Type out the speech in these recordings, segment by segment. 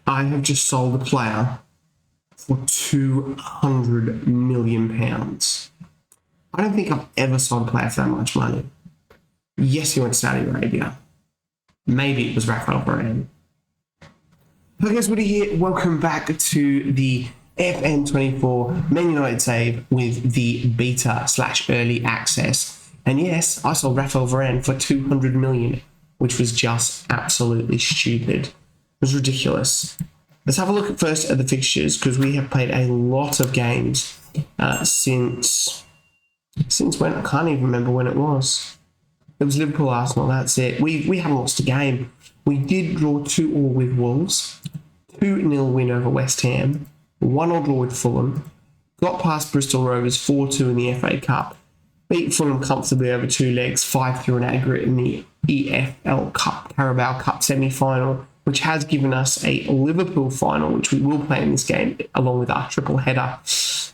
I have just sold a player for £200 million. I don't think I've ever sold a player for that much money. Yes, he went to Saudi Arabia. Maybe it was Rafael Varane. Hey guys, Woody here. Welcome back to the FM24 Man United save with the beta/early access. And yes, I sold Rafael Varane for £200 million, which was just absolutely stupid. It was ridiculous. Let's have a look first at the fixtures, because we have played a lot of games since when? I can't even remember when it was. It was Liverpool Arsenal, that's it. We haven't lost a game. We did draw 2-2 with Wolves, 2-0 win over West Ham, 1-1 draw with Fulham, got past Bristol Rovers 4-2 in the FA Cup, beat Fulham comfortably over 2 legs, 5-3 in aggregate in the EFL Cup, Carabao Cup semi-final, which has given us a Liverpool final, which we will play in this game, along with our triple header,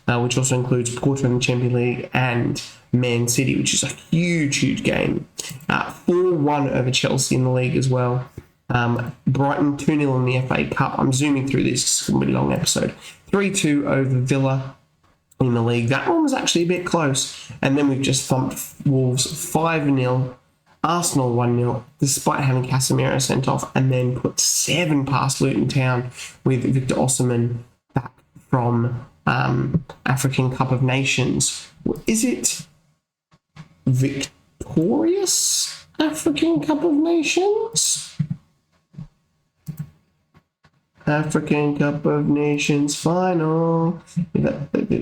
which also includes Porto in the Champions League and Man City, which is a huge game. 4-1 over Chelsea in the league as well. Brighton 2-0 in the FA Cup. I'm zooming through this, it's going to be a long episode. 3-2 over Villa in the league. That one was actually a bit close. And then we've just thumped Wolves 5-0. Arsenal 1-0, despite having Casemiro sent off, and then put 7 past Luton Town with Victor Osimhen back from African Cup of Nations. Is it Victorious African Cup of Nations? African Cup of Nations final.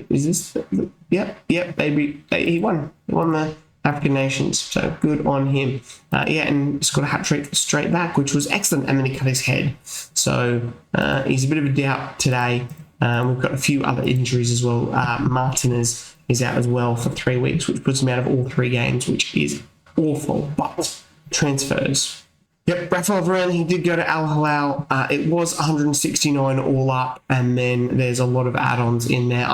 Is this? Yep, baby. He won. He won the African Nations, so good on him. And scored a hat-trick straight back, which was excellent, and then he cut his head. So he's a bit of a doubt today. We've got a few other injuries as well. Martinez is out as well for 3 weeks, which puts him out of all 3 games, which is awful. But transfers. Yep, Rafael Varane, he did go to Al Hilal. It was 169 all up, and then there's a lot of add-ons in there.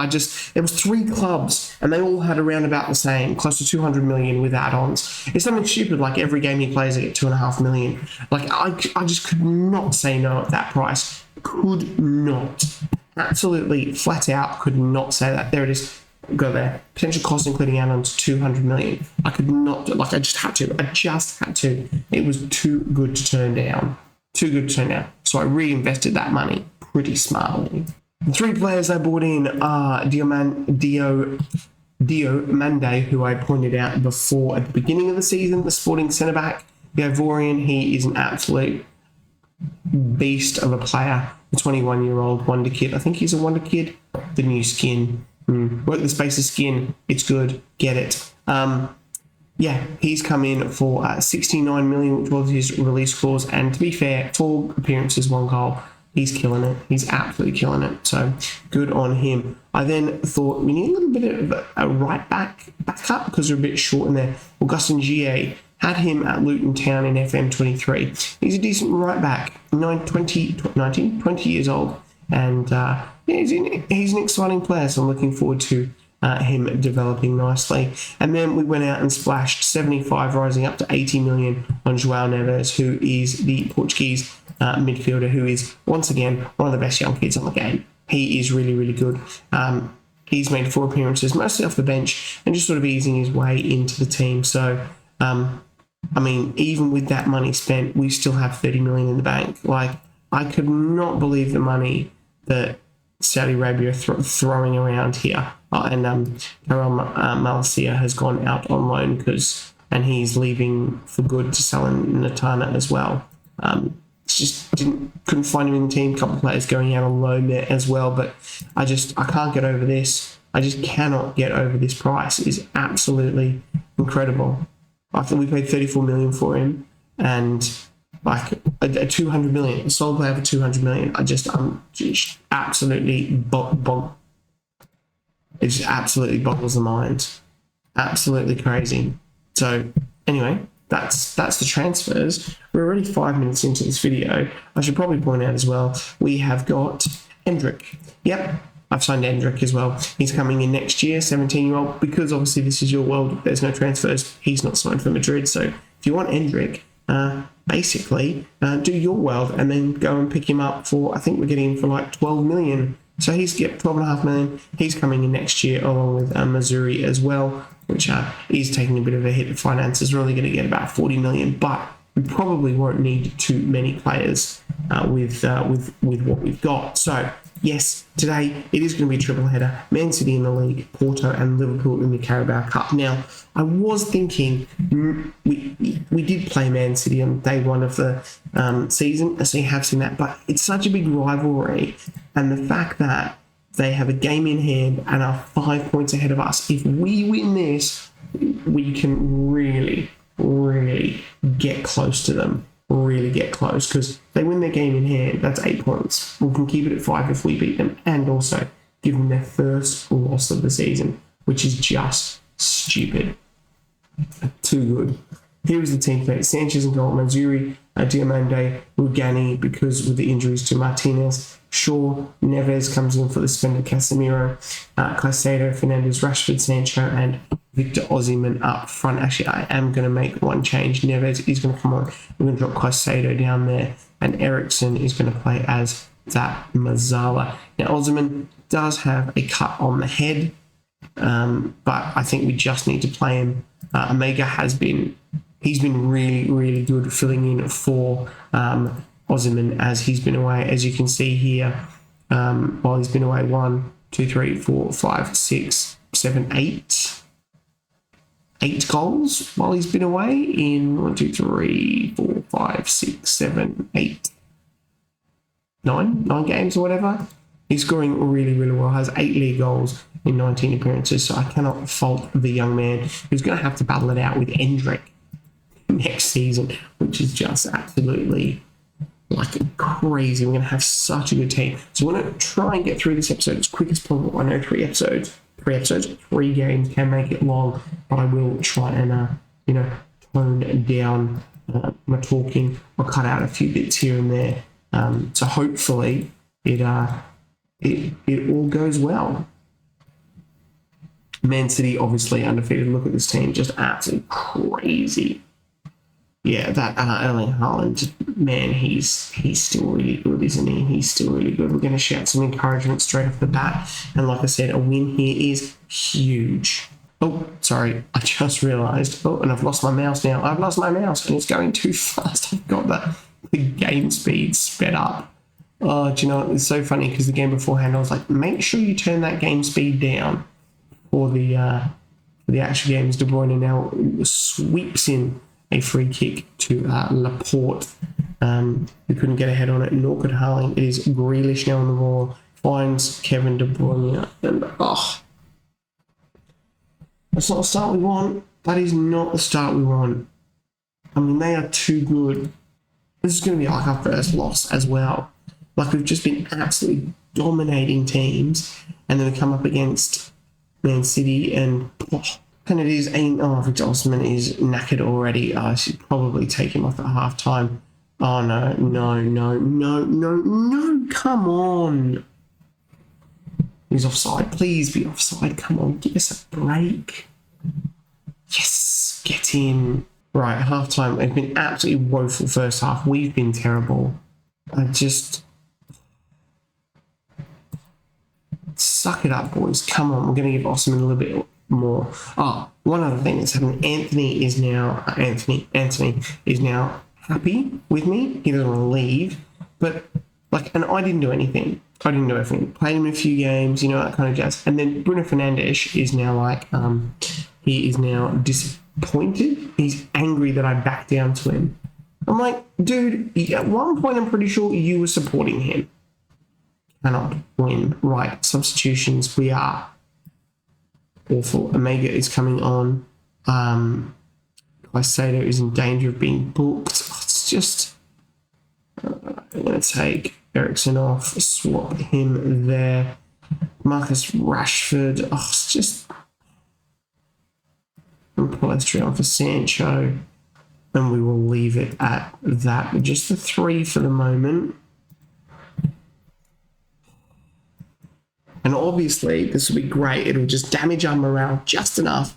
There was 3 clubs, and they all had around about the same, close to 200 million with add-ons. It's something stupid, like every game he plays, I get 2.5 million. Like, I just could not say no at that price. Could not. Absolutely, flat out, could not say that. There it is. Go there. Potential cost including add-ons 200 million. I could not, I just had to. It was too good to turn down. So I reinvested that money pretty smartly. The 3 players I bought in are Dio Mande, who I pointed out before at the beginning of the season, the Sporting centre-back. Ivorian, he is an absolute beast of a player. The 21-year-old wonder kid. I think he's a wonder kid. The new skin. Work the space of skin. It's good. Get it. He's come in for 69 million, which was his release clause. And to be fair, 4 appearances, 1 goal. He's killing it. He's absolutely killing it. So good on him. I then thought we need a little bit of a right backup because we're a bit short in there. Augustin Gier, had him at Luton Town in FM23. He's a decent right back, 20 years old. And he's an exciting player, so I'm looking forward to him developing nicely. And then we went out and splashed 75, rising up to 80 million on João Neves, who is the Portuguese midfielder, who is, once again, one of the best young kids on the game. He is really good. He's made 4 appearances, mostly off the bench, and just sort of easing his way into the team. So, even with that money spent, we still have 30 million in the bank. Like, I could not believe the money that Saudi Arabia are throwing around here. Karam Malacia has gone out on loan and he's leaving for good to sell in Natana as well. Couldn't find him in the team. A couple of players going out on loan there as well, but I can't get over this. I just cannot get over this price. It's absolutely incredible. I think we paid 34 million for him, and like a 200 million, a sole player for 200 million. I'm just absolutely it just absolutely boggles the mind. Absolutely crazy. So anyway, that's the transfers. We're already 5 minutes into this video. I should probably point out as well, we have got Endrick. Yep, I've signed Endrick as well. He's coming in next year, 17-year-old. Because obviously this is your world, there's no transfers. He's not signed for Madrid. So if you want Endrick, basically do your world and then go and pick him up for, I think we're getting him for like 12 million. So he's get 12.5 million. He's coming in next year along with Missouri as well, which is taking a bit of a hit. The finances are only going to get about 40 million, but we probably won't need too many players with what we've got. So yes, today it is going to be a triple header. Man City in the league, Porto and Liverpool in the Carabao Cup. Now, I was thinking we did play Man City on day one of the season, so you have seen that, but it's such a big rivalry, and the fact that they have a game in hand and are 5 points ahead of us. If we win this, we can really get close to them. Really get close, because they win their game in hand, that's 8 points. We can keep it at 5 if we beat them, and also give them their first loss of the season, which is just stupid. Too good. Here is the team today. Sanchez and goal, Manzuri, Diamande, Rugani, because with the injuries to Martinez. Shaw, Neves comes in for the suspended Casemiro, Caicedo, Fernandes, Rashford, Sancho, and Victor Osimhen up front. Actually, I am going to make one change. Neves is going to come on. We're going to drop Caicedo down there, and Eriksen is going to play as that Mazzala. Now, Osimhen does have a cut on the head, but I think we just need to play him. Omega he's been really good filling in for Osimhen as he's been away. As you can see here, while he's been away 1, 2, 3, 4, 5, 6, 7, 8 goals while he's been away in 1, 2, 3, 4, 5, 6, 7, 8, 9 games or whatever. He's scoring really well, has 8 league goals in 19 appearances, so I cannot fault the young man who's going to have to battle it out with Endrick next season, which is just absolutely like crazy. We're going to have such a good team. So we're going to try and get through this episode as quick as possible. I know 3 games can make it long, but I will try and tone down my talking. I'll cut out a few bits here and there, so hopefully it all goes well. Man City obviously undefeated. Look at this team, just absolutely crazy. Yeah, that Erling Haaland, man, he's still really good, isn't he? He's still really good. We're going to shout some encouragement straight off the bat. And like I said, a win here is huge. Oh, sorry, I just realised. Oh, and I've lost my mouse now. I've lost my mouse, and it's going too fast. I've got the game speed sped up. Oh, do you know what? It's so funny, because the game beforehand, I was like, make sure you turn that game speed down for the actual game. As De Bruyne now sweeps in a free kick to Laporte, who couldn't get ahead on it, nor could Haaland. It is Grealish now on the ball, finds Kevin De Bruyne, and that's not the start we want. That is not the start we want. I mean, they are too good. This is going to be like our first loss as well. Like, we've just been absolutely dominating teams, and then we come up against Man City, and it is Victor Osimhen is knackered already. I should probably take him off at half time. Oh no, come on. He's offside. Please be offside. Come on, give us a break. Yes, get in. Right, half time. It's been absolutely woeful first half. We've been terrible. Suck it up, boys. Come on, we're going to give Osimhen a little bit more. One other thing that's happening. Anthony is now happy with me. He doesn't want to leave, but and I didn't do anything. I didn't do anything. Played him in a few games, that kind of jazz. And then Bruno Fernandes is now he is now disappointed. He's angry that I backed down to him. I'm like, dude, at one point I'm pretty sure you were supporting him. Cannot win. Right, substitutions. We are awful. Omega is coming on. Caicedo is in danger of being booked. It's just... I'm going to take Eriksen off, swap him there. Marcus Rashford. It's just... And Palestri on for Sancho. And we will leave it at that. Just the 3 for the moment. And obviously, this will be great. It'll just damage our morale just enough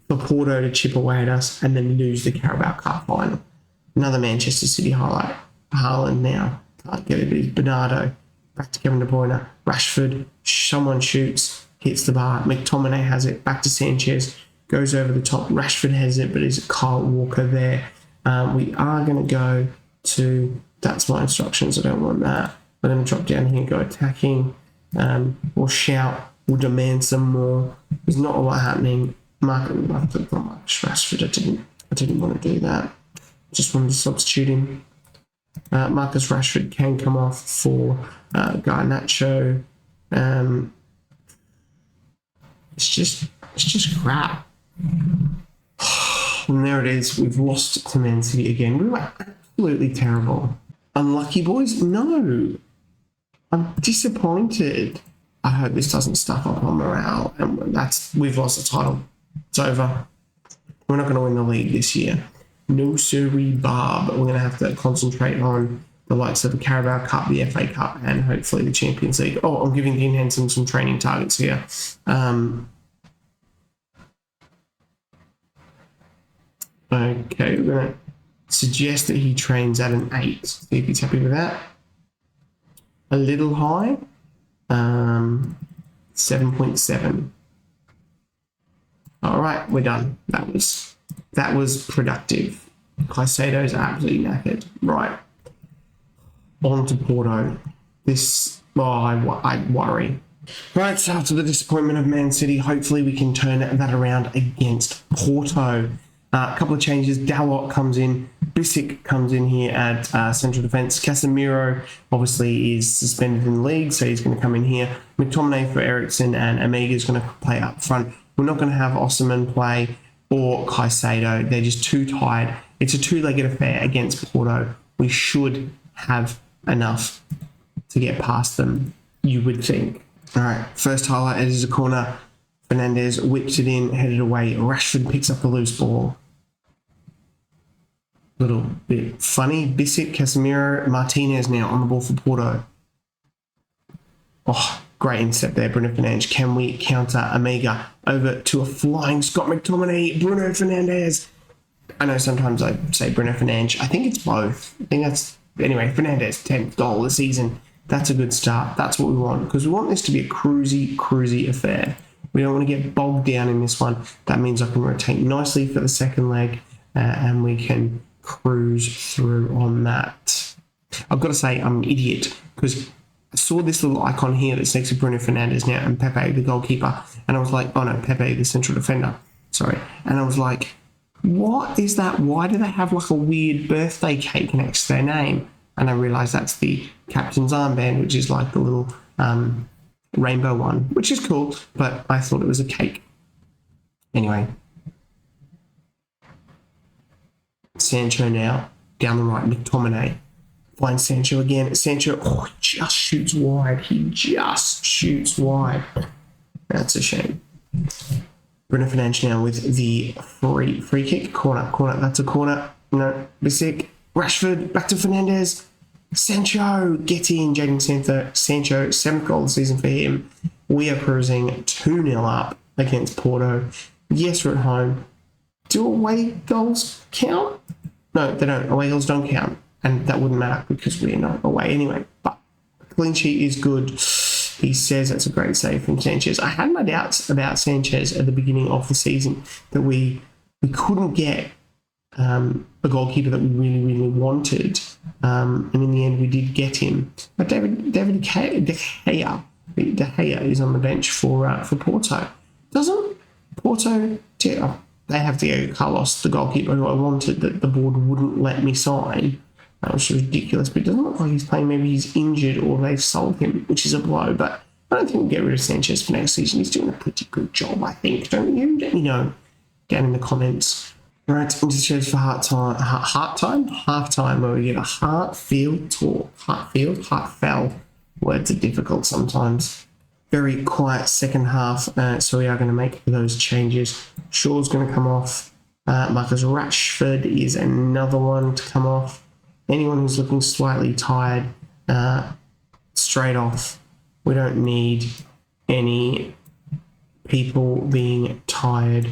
for Porto to chip away at us and then lose the Carabao Cup final. Another Manchester City highlight. Haaland now. Can't get it, but he's Bernardo. Back to Kevin De Bruyne. Rashford. Someone shoots. Hits the bar. McTominay has it. Back to Sanchez. Goes over the top. Rashford has it, but is Kyle Walker there. We are going to go to... That's my instructions. I don't want that. We're going to drop down here and go attacking. We'll shout. We'll demand some more. There's not a lot happening. Marcus Rashford. I didn't want to do that. Just wanted to substitute him. Marcus Rashford can come off for Garnacho. It's just crap. And there it is. We've lost to Man City again. We were absolutely terrible. Unlucky, boys? No. I'm disappointed. I hope this doesn't stuff up on morale. And we've lost the title. It's over. We're not going to win the league this year. No siree, Barb. We're going to have to concentrate on the likes of the Carabao Cup, the FA Cup, and hopefully the Champions League. Oh, I'm giving Dean Henson some training targets here. Okay, we're going to suggest that he trains at an 8. See if he's happy with that. A little high. 7.7. All right, we're done. That was productive. Caicedo's absolutely knackered. Right. On to Porto. I worry. Right, so after the disappointment of Man City, hopefully we can turn that around against Porto. A couple of changes. Dalot comes in. Bissek comes in here at central defence. Casemiro obviously is suspended in the league, so he's going to come in here. McTominay for Eriksen, and Omega is going to play up front. We're not going to have Osimhen play or Caicedo. They're just too tired. It's a two-legged affair against Porto. We should have enough to get past them, you would think. All right, first highlight, it is a corner. Fernandes whips it in, headed away. Rashford picks up the loose ball. Little bit funny. Bissek, Casemiro, Martinez now on the ball for Porto. Oh, great intercept there, Bruno Fernandes. Can we counter Omega over to a flying Scott McTominay? Bruno Fernandes. I know sometimes I say Bruno Fernandes. I think it's both. Anyway, Fernandes, 10th goal of the season. That's a good start. That's what we want, because we want this to be a cruisy affair. We don't want to get bogged down in this one. That means I can rotate nicely for the second leg, and we can cruise through on that. I've got to say, I'm an idiot, because I saw this little icon here that's next to Bruno Fernandes now and Pepe, the goalkeeper, and I was like, oh no, Pepe, the central defender. Sorry. And I was like, what is that? Why do they have like a weird birthday cake next to their name? And I realised that's the captain's armband, which is like the little rainbow one, which is cool, but I thought it was a cake. Anyway. Sancho now, down the right, McTominay. Finds Sancho again. Sancho, just shoots wide. He just shoots wide. That's a shame. Bruno Fernandes now with the free kick. Corner. That's a corner. No, Bissek. Rashford, back to Fernandes. Sancho gets in. Jadon Sancho, 7th goal of the season for him. We are cruising 2-0 up against Porto. Yes, we're at home. Do away goals count? No, they don't. Away goals don't count. And that wouldn't matter because we're not away anyway. But clean sheet is good. He says that's a great save from Sanchez. I had my doubts about Sanchez at the beginning of the season, that we couldn't get a goalkeeper that we really wanted. And in the end, we did get him. But David De Gea is on the bench for Porto. Doesn't Porto... They have Diego Carlos, the goalkeeper who I wanted, that the board wouldn't let me sign. That was ridiculous, but it doesn't look like he's playing. Maybe he's injured or they've sold him, which is a blow. But I don't think we'll get rid of Sanchez for next season. He's doing a pretty good job, I think. Don't you? Let me know down in the comments. All right, interchange for halftime, where we get a heartfelt talk. Heartfelt. Words are difficult sometimes. Very quiet second half, so we are going to make those changes. Shaw's going to come off. Marcus Rashford is another one to come off. Anyone who's looking slightly tired, straight off. We don't need any people being tired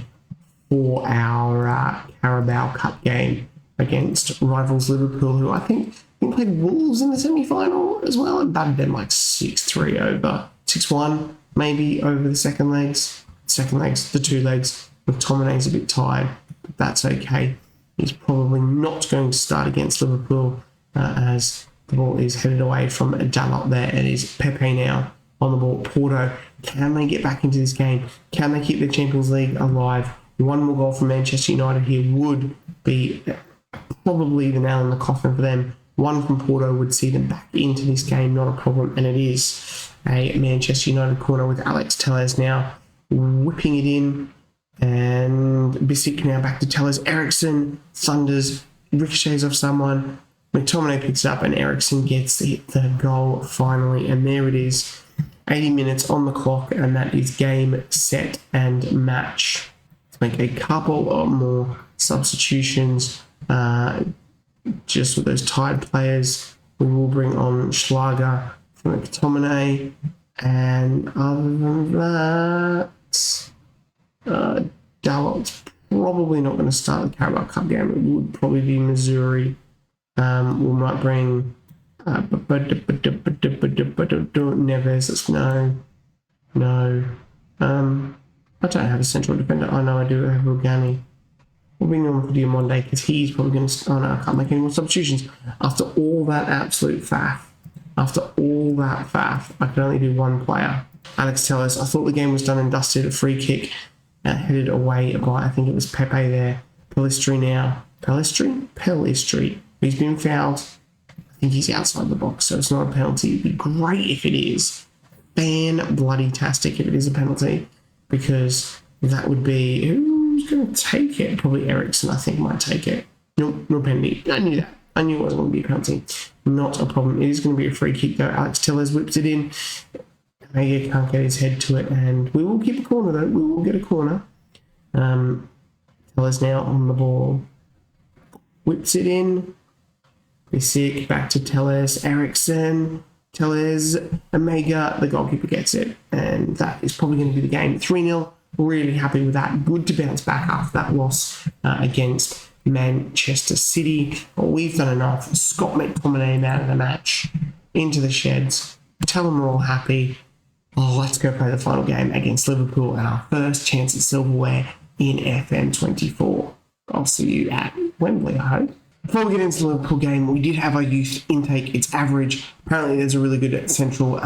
for our Carabao Cup game against rivals Liverpool, who I think played Wolves in the semi-final as well, and battered them like 6-3 over, 6-1 maybe over the second legs, the two legs. McTominay's a bit tired, but that's okay. He's probably not going to start against Liverpool as the ball is headed away from Dalot there. It is Pepe now on the ball. Porto, can they get back into this game? Can they keep the Champions League alive? One more goal from Manchester United here would be probably the nail in the coffin for them. One from Porto would see them back into this game, not a problem. And it is a Manchester United corner with Alex Telles now whipping it in. And Bissek now back to Telles. Eriksen thunders, ricochets off someone. McTominay picks it up and Eriksen gets the goal finally. And there it is. 80 minutes on the clock, and that is game, set, and match. Let's make a couple of more substitutions. Just with those tired players, we will bring on Schlager for McTominay. And other than that, Dalot's probably not going to start the Carabao Cup game. It would probably be Missouri. We might bring Neves. No. I don't have a central defender. I know I do have Rugani. We'll bring him for Diamonde because he's probably going to... Oh no, I can't make any more substitutions. After all that absolute faff, I could only do one player. Alex Telles, I thought the game was done and dusted. A free kick headed away by, I think it was Pepe there. Pellistri now. Pellistri. He's been fouled. I think he's outside the box, so it's not a penalty. It'd be great if it is. Fan-bloody-tastic if it is a penalty, because that would be... Who's going to take it? Probably Eriksen, I think, might take it. No penalty. I knew that. I knew it wasn't going to be a penalty. Not a problem. It is going to be a free kick, though. Alex Telles whips it in. Mega can't get his head to it, and we will keep a corner, though. We will get a corner. Telles now on the ball. Whips it in. Bissek back to Telles. Eriksen. Telles. Omega. The goalkeeper gets it, and that is probably going to be the game. 3-0. Really happy with that. Good to bounce back after that loss against Manchester City. But we've done enough. Scott McTominay out of the match. Into the sheds. Tell them we're all happy. Let's go play the final game against Liverpool and our first chance at silverware in FM24. I'll see you at Wembley, I hope. Before we get into the Liverpool game, we did have our youth intake. It's average. Apparently there's a really good central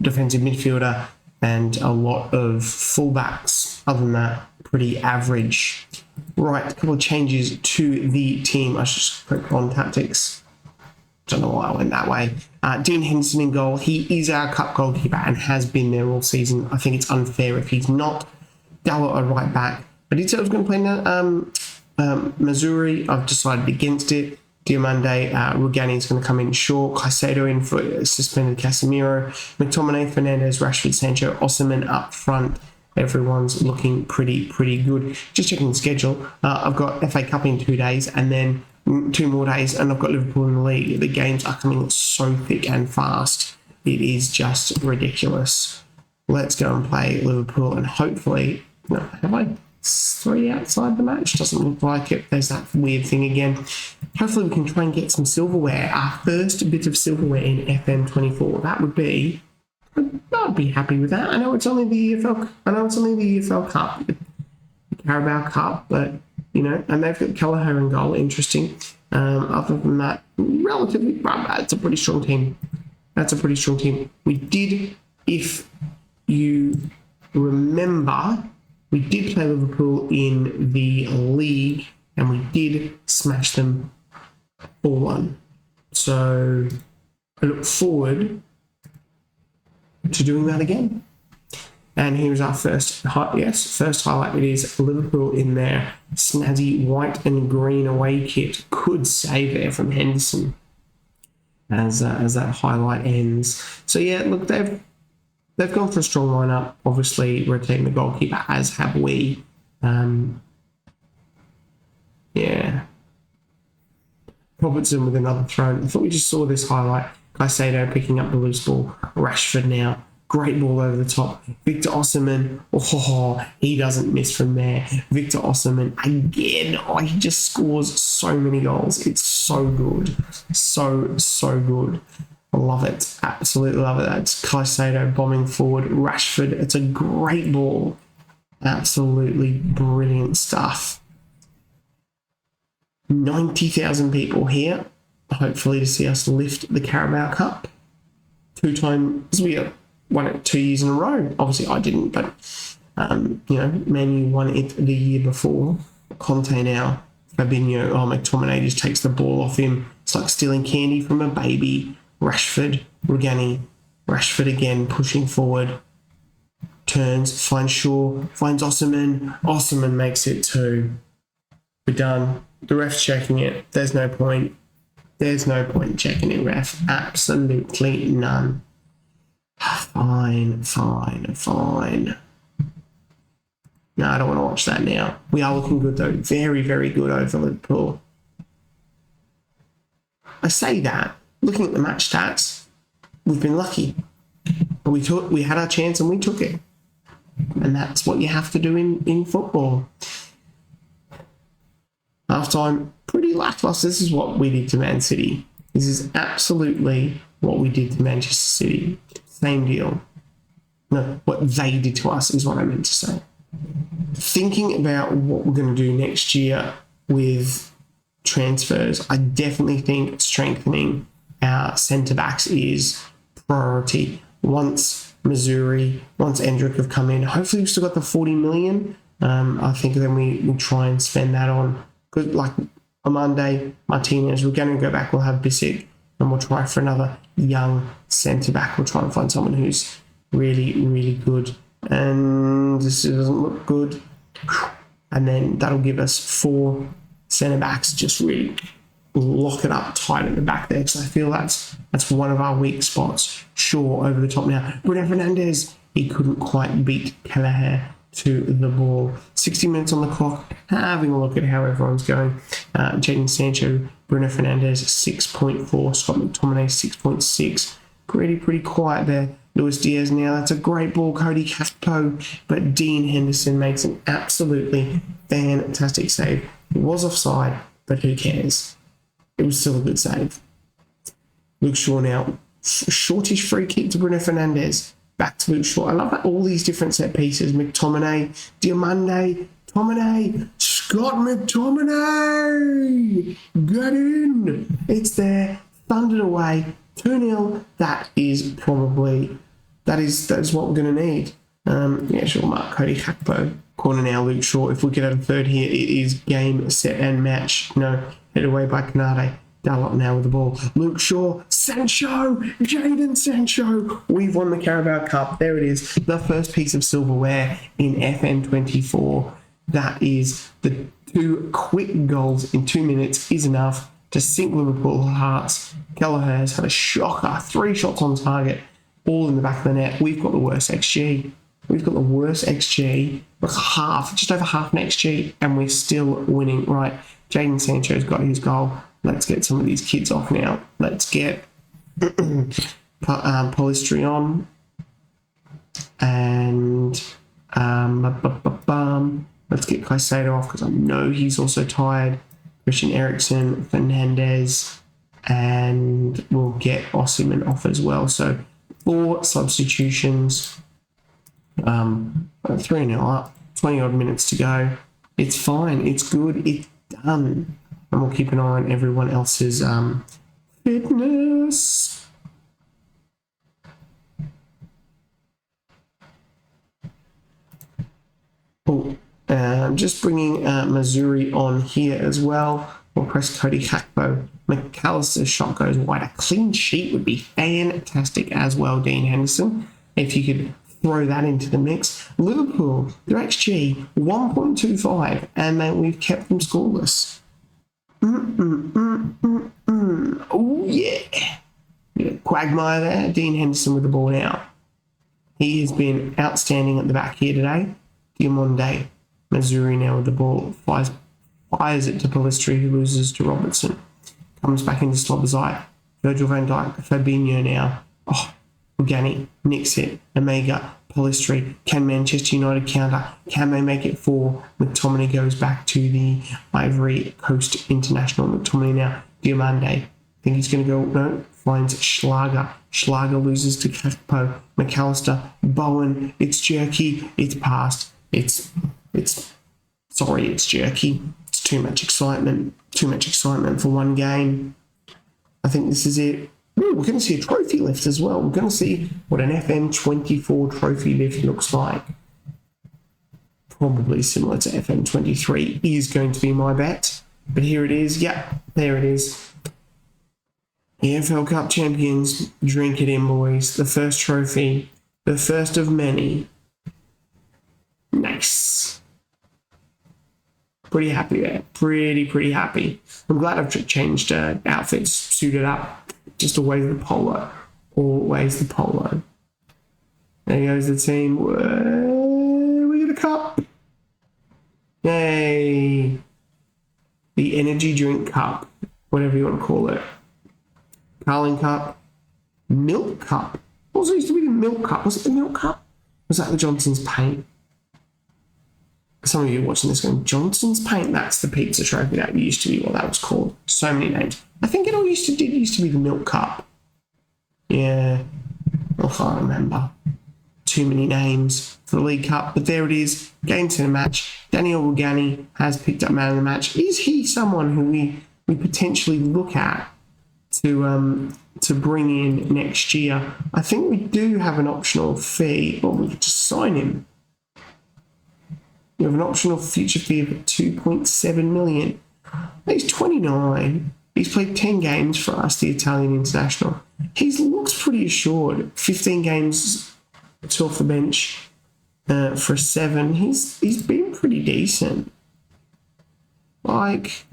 defensive midfielder and a lot of fullbacks. Other than that, pretty average. Right, a couple of changes to the team. I should just click on tactics. Don't know why I went that way. Dean Henderson in goal. He is our cup goalkeeper and has been there all season. I think it's unfair if he's not. Dalot a right back. I did say I was going to play Missouri. I've decided against it. Diamande, Rugani is going to come in short. Caicedo in for suspended Casemiro. McTominay, Fernandes, Rashford, Sancho, Osimhen up front. Everyone's looking pretty good. Just checking the schedule. I've got FA Cup in 2 days and then 2 more days, and I've got Liverpool in the league. The games are coming so thick and fast. It is just ridiculous. Let's go and play Liverpool, and hopefully... No, have I 3 outside the match? Doesn't look like it. There's that weird thing again. Hopefully we can try and get some silverware. Our first bit of silverware in FM24. That would be... I'd be happy with that. I know it's only the EFL Cup, the Carabao Cup, but you know, and they've got Kelleher in goal. Interesting. Other than that, relatively, it's a pretty strong team. We did, if you remember, we did play Liverpool in the league, and we did smash them 4-1. So I look forward to doing that again. And here's our first highlight. It is Liverpool in their snazzy white and green away kit. Good save there from Henderson as that highlight ends. So yeah, look, they've gone for a strong lineup. Obviously, rotating the goalkeeper, as have we. Robertson with another throw. I thought we just saw this highlight. Caicedo picking up the loose ball. Rashford now Great ball over the top. Victor Osimhen, he doesn't miss from there. Victor Osimhen, again, he just scores so many goals. It's so good. So good. I love it. Absolutely love it. That's Caicedo bombing forward. Rashford, it's a great ball. Absolutely brilliant stuff. 90,000 people here, hopefully to see us lift the Carabao Cup. 2 times, we won it 2 years in a row. Obviously I didn't, but Man U won it the year before. Conte now, Fabinho, McTominay just takes the ball off him. It's like stealing candy from a baby. Rashford, Rugani, Rashford again pushing forward. Turns, finds Shaw, finds Osimhen. Osimhen makes it 2. We're done. The ref's checking it. There's no point. There's no point in checking it, ref. Absolutely none. Fine. No, I don't want to watch that now. We are looking good though. Very, very good over Liverpool. I say that, looking at the match stats, we've been lucky. But we had our chance and we took it. And that's what you have to do in football. Halftime, pretty lackluster. This is what we did to Man City. This is absolutely what we did to Manchester City. Same deal. No, what they did to us is what I meant to say. Thinking about what we're going to do next year with transfers, I definitely think strengthening our centre-backs is priority. Once Missouri, once Endrick have come in, hopefully we've still got the 40 million. I think then we try and spend that on, like on Monday, Martinez, we're going to go back, we'll have Bissek, and we'll try for another young centre-back. We'll try and find someone who's really, really good. And this doesn't look good. And then that'll give us 4 centre-backs, just really lock it up tight at the back there, because I feel that's one of our weak spots. Shaw over the top now. Bruno Fernandes, he couldn't quite beat Kelleher to the ball. 60 minutes on the clock, having a look at how everyone's going. Jadon Sancho, Bruno Fernandes 6.4, Scott McTominay 6.6. Pretty quiet there. Luis Diaz now, that's a great ball. Cody Gakpo, but Dean Henderson makes an absolutely fantastic save. It was offside, but who cares? It was still a good save. Luke Shaw now, shortish free kick to Bruno Fernandes. Back to Luke Shaw. I love that all these different set pieces. McTominay, Diamande, Tominay, Scott McTominay! Get in! It's there. Thundered away. 2-0. That is what we're going to need. Sure, Mark Cody Gakpo. Corner now, Luke Shaw. If we get a third here, it is game, set, and match. No, head away by Canade. Dalot now with the ball. Luke Shaw, Sancho, Jadon Sancho. We've won the Carabao Cup. There it is. The first piece of silverware in FM24. That is the 2 quick goals in 2 minutes is enough to sink Liverpool hearts. Kelleher has had a shocker. 3 shots on target, all in the back of the net. We've got the worst XG. We've got the worst XG. Just over half an XG, and we're still winning. Right, Jadon Sancho's got his goal. Let's get some of these kids off now. Let's get Polistri on. And let's get Caicedo off, because I know he's also tired. Christian Eriksen, Fernandes, and we'll get Osimhen off as well. So 4 substitutions. 3-0 up. 20 odd minutes to go. It's fine. It's good. It's done. And we'll keep an eye on everyone else's fitness. Just bringing Missouri on here as well. We'll press Cody Gakpo. McAllister's shot goes wide. A clean sheet would be fantastic as well, Dean Henderson, if you could throw that into the mix. Liverpool, their XG 1.25, and then we've kept them scoreless. Oh, yeah. Quagmire there. Dean Henderson with the ball now. He has been outstanding at the back here today. Diamande. Missouri now with the ball. Fires it to Polistri, who loses to Robertson. Comes back into Slobozite. Virgil van Dijk. Fabinho now. Ugani nicks it. Omega, Polistri. Can Manchester United counter? Can they make it 4? McTominay goes back to the Ivory Coast International. McTominay now. Diomande. I think he's going to go. No. Finds Schlager. Schlager loses to Kakpo. McAllister. Bowen. It's jerky. It's past. It's jerky. It's too much excitement. Too much excitement for one game. I think this is it. Ooh, we're going to see a trophy lift as well. We're going to see what an FM24 trophy lift looks like. Probably similar to FM23 is going to be my bet. But here it is. Yeah, there it is. EFL Cup champions, drink it in, boys. The first trophy, the first of many. Nice. Pretty happy there. Pretty happy. I'm glad I've changed outfits, suited up. Just always the polo. Always the polo. There goes the team. Whoa, we got a cup. Yay. The energy drink cup. Whatever you want to call it. Carling Cup, Milk Cup. Also used to be the Milk Cup. Was it the Milk Cup? Was that the Johnson's Paint? Some of you watching this going, Johnson's Paint? That's the pizza trophy. That used to be what that was called. So many names. I think it all used to be the Milk Cup. Yeah. I can't remember. Too many names for the League Cup. But there it is. Game to the match. Daniel Rugani has picked up man of the match. Is he someone who we potentially look at to bring in next year? I think we do have an optional fee, or we could just sign him. We have an optional future fee of 2.7 million. He's 29. He's played 10 games for us, the Italian international. He looks pretty assured. 15 games off the bench for 7. He's been pretty decent. Like,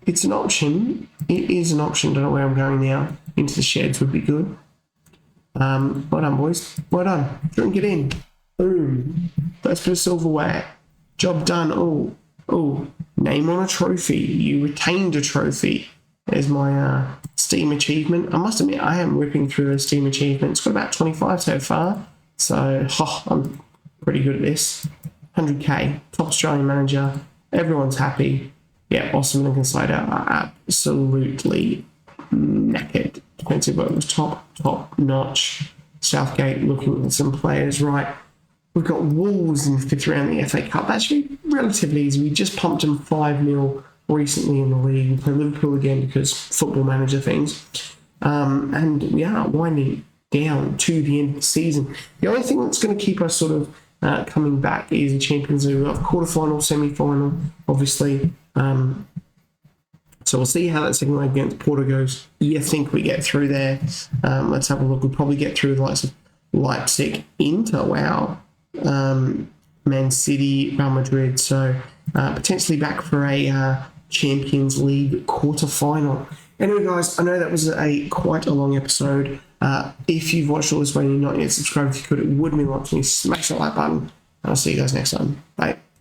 it's an option. It is an option. Don't know where I'm going now. Into the sheds would be good. Well done, boys. Well done. Drink it in. Boom. First bit of silverware. Job done. Oh. Name on a trophy. You retained a trophy. There's my Steam achievement. I must admit, I am ripping through a Steam achievement. It's got about 25 so far. So, I'm pretty good at this. 100k. Top Australian manager. Everyone's happy. Yeah, Austin and Consider are absolutely knackered. Defensive work was top notch. Southgate looking at some players, right? We've got Wolves in the 5th round of the FA Cup. That should be relatively easy. We just pumped them 5-0 recently in the league. We play Liverpool again because football manager things. And we are winding down to the end of the season. The only thing that's going to keep us sort of coming back is the Champions League. We've got quarterfinal, semi-final, obviously. So we'll see how that second leg against Porto goes. You think we get through there? Let's have a look. We'll probably get through the likes of Leipzig, Inter, wow. Man City, Real Madrid. So potentially back for a Champions League quarterfinal. Anyway, guys, I know that was quite a long episode. If you've watched all this way and you're not yet subscribed, if you could, it would mean a lot to me. Smash that like button, and I'll see you guys next time. Bye.